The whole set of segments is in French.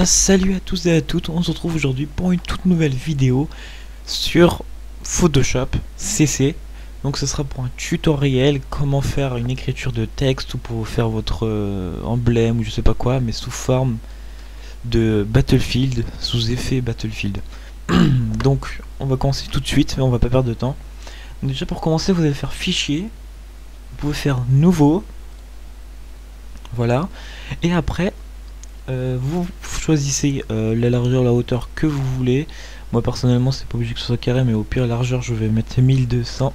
Salut à tous et à toutes, on se retrouve aujourd'hui pour une toute nouvelle vidéo sur Photoshop CC. Donc ce sera pour un tutoriel comment faire une écriture de texte ou pour faire votre emblème ou je sais pas quoi, mais sous forme de Battlefield, sous effet Battlefield. Donc on va commencer tout de suite, mais on va pas perdre de temps. Donc, déjà pour commencer, vous allez faire fichier, vous pouvez faire nouveau, voilà, et après vous choisissez la largeur, la hauteur que vous voulez. Moi personnellement c'est pas obligé que ce soit carré, mais au pire largeur je vais mettre 1200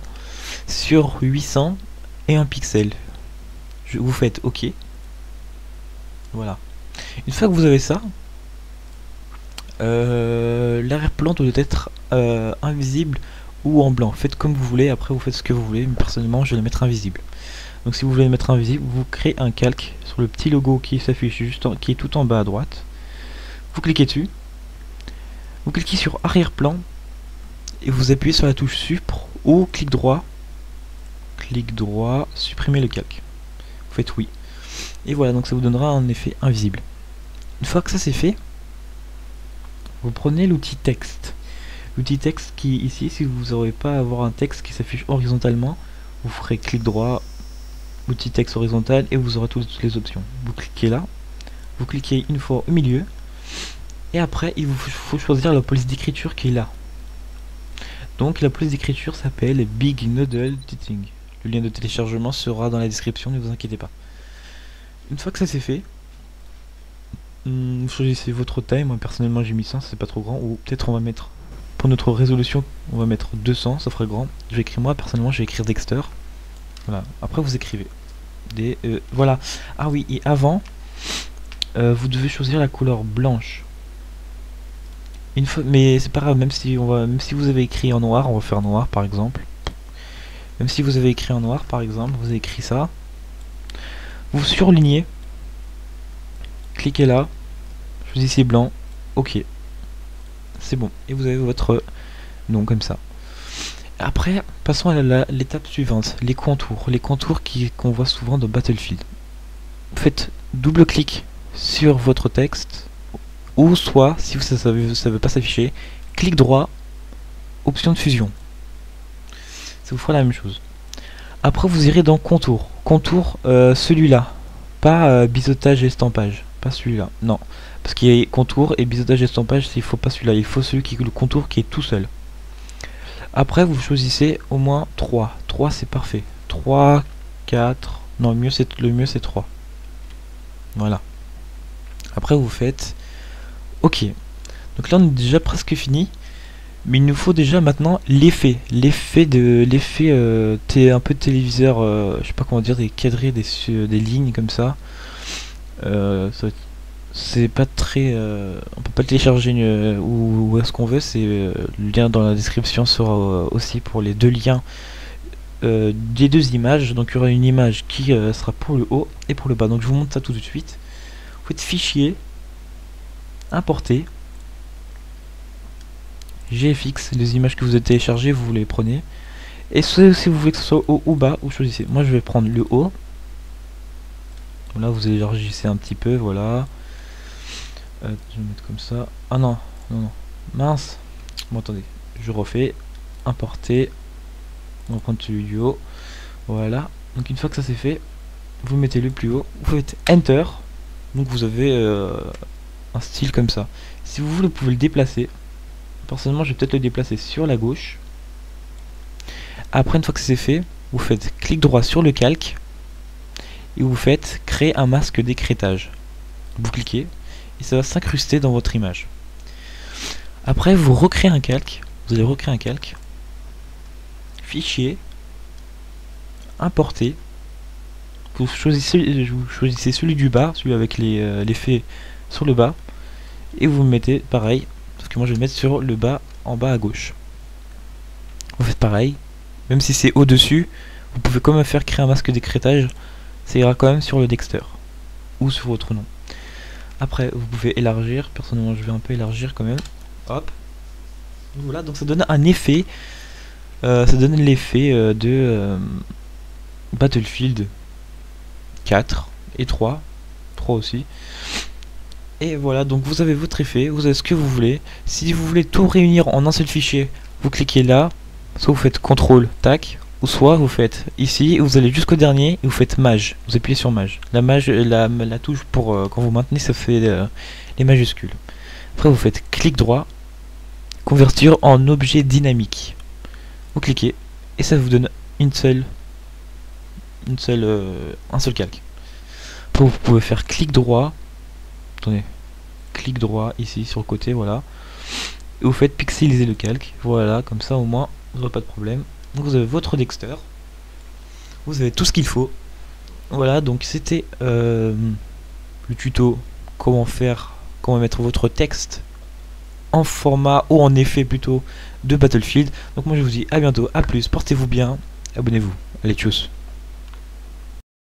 sur 800 et un pixel. Vous faites OK. Voilà. Une fois que vous avez ça, l'arrière-plan doit être invisible ou en blanc. Faites comme vous voulez, après vous faites ce que vous voulez, mais personnellement je vais le mettre invisible. Donc si vous voulez le mettre invisible, vous créez un calque sur le petit logo qui s'affiche qui est tout en bas à droite. Vous cliquez dessus, vous cliquez sur arrière-plan et vous appuyez sur la touche Supr ou clic droit, supprimer le calque. Vous faites oui. Et voilà, donc ça vous donnera un effet invisible. Une fois que ça c'est fait, vous prenez l'outil texte. L'outil texte qui ici, si vous n'aurez pas à avoir un texte qui s'affiche horizontalement, vous ferez clic droit, outil texte horizontal et vous aurez toutes les options. Vous cliquez là, vous cliquez une fois au milieu et après il vous faut choisir la police d'écriture qui est là. Donc la police d'écriture s'appelle Big Noodle Teaching. Le lien de téléchargement sera dans la description, ne vous inquiétez pas. Une fois que ça c'est fait, vous choisissez votre taille. Moi personnellement j'ai mis 100, c'est pas trop grand, ou peut-être on va mettre, pour notre résolution on va mettre 200, ça ferait grand. Je vais écrire, moi personnellement je vais écrire Dexter. Voilà, après vous écrivez voilà. Ah oui, et avant vous devez choisir la couleur blanche. Une fois, mais c'est pas grave, même si vous avez écrit en noir, on va faire noir par exemple. Même si vous avez écrit en noir par exemple, vous avez écrit ça, vous surlignez, cliquez là, choisissez blanc, ok, c'est bon, et vous avez votre nom comme ça. Après, passons à l'étape suivante, les contours qu'on voit souvent dans Battlefield. Faites double clic sur votre texte, ou soit, si ça veut pas s'afficher, clic droit, option de fusion. Ça vous fera la même chose. Après vous irez dans contour. Contour, celui-là, pas biseautage et estampage, pas celui-là, non. Parce qu'il y a contour et biseautage et estampage, il faut pas celui-là, il faut celui qui est le contour qui est tout seul. Après vous choisissez au moins 3. 3 c'est parfait. 3, 4, non le mieux c'est 3. Voilà. Après vous faites OK. Donc là on est déjà presque fini. Mais il nous faut déjà maintenant l'effet. L'effet un peu de téléviseur, je sais pas comment dire, des cadrés, des lignes comme ça. C'est pas très, on peut pas le télécharger où est-ce qu'on veut. C'est le lien dans la description sera aussi pour les deux liens des deux images. Donc il y aura une image qui sera pour le haut et pour le bas. Donc je vous montre ça tout de suite. Vous faites fichier, importer, GFX, les images que vous avez téléchargées, vous les prenez. Et si vous voulez que ce soit haut ou bas, vous choisissez. Moi je vais prendre le haut. Là vous élargissez un petit peu, voilà. Je vais mettre comme ça. Ah non, non. Mince. Bon attendez, je refais. Importer. On va prendre celui du haut. Voilà. Donc une fois que ça c'est fait, vous mettez le plus haut. Vous faites Enter. Donc vous avez un style comme ça. Si vous voulez, vous pouvez le déplacer. Personnellement, je vais peut-être le déplacer sur la gauche. Après, une fois que c'est fait, vous faites clic droit sur le calque et vous faites créer un masque d'écrêtage. Vous cliquez et ça va s'incruster dans votre image. Après, vous recréez un calque. Vous allez recréer un calque. Fichier, importer. Vous choisissez celui du bas, celui avec l'effet sur le bas, et vous mettez pareil. Parce que moi je vais le mettre sur le bas, en bas à gauche. Vous faites pareil, même si c'est au-dessus, vous pouvez quand même faire créer un masque d'écrêtage, ça ira quand même sur le Dexter, ou sur votre nom. Après vous pouvez élargir, personnellement je vais un peu élargir quand même, hop. Voilà, donc ça donne un effet, ça donne l'effet de Battlefield 4 et 3 aussi. Et voilà, donc vous avez votre effet, vous avez ce que vous voulez. Si vous voulez tout réunir en un seul fichier, vous cliquez là, soit vous faites CTRL, tac, ou soit vous faites ici, vous allez jusqu'au dernier, et vous faites Maj, vous appuyez sur Maj. La Maj, la touche pour quand vous maintenez, ça fait les majuscules. Après vous faites clic droit, convertir en objet dynamique. Vous cliquez, et ça vous donne un seul calque. Après vous pouvez faire clic droit, attendez, clic droit ici sur le côté, voilà, et vous faites pixeliser le calque, voilà, comme ça au moins vous n'aurez pas de problème. Donc vous avez votre Dexter, vous avez tout ce qu'il faut. Voilà, donc c'était le tuto comment mettre votre texte en format ou en effet plutôt de Battlefield. Donc moi je vous dis à bientôt, à plus, portez-vous bien, abonnez-vous, allez tchuss.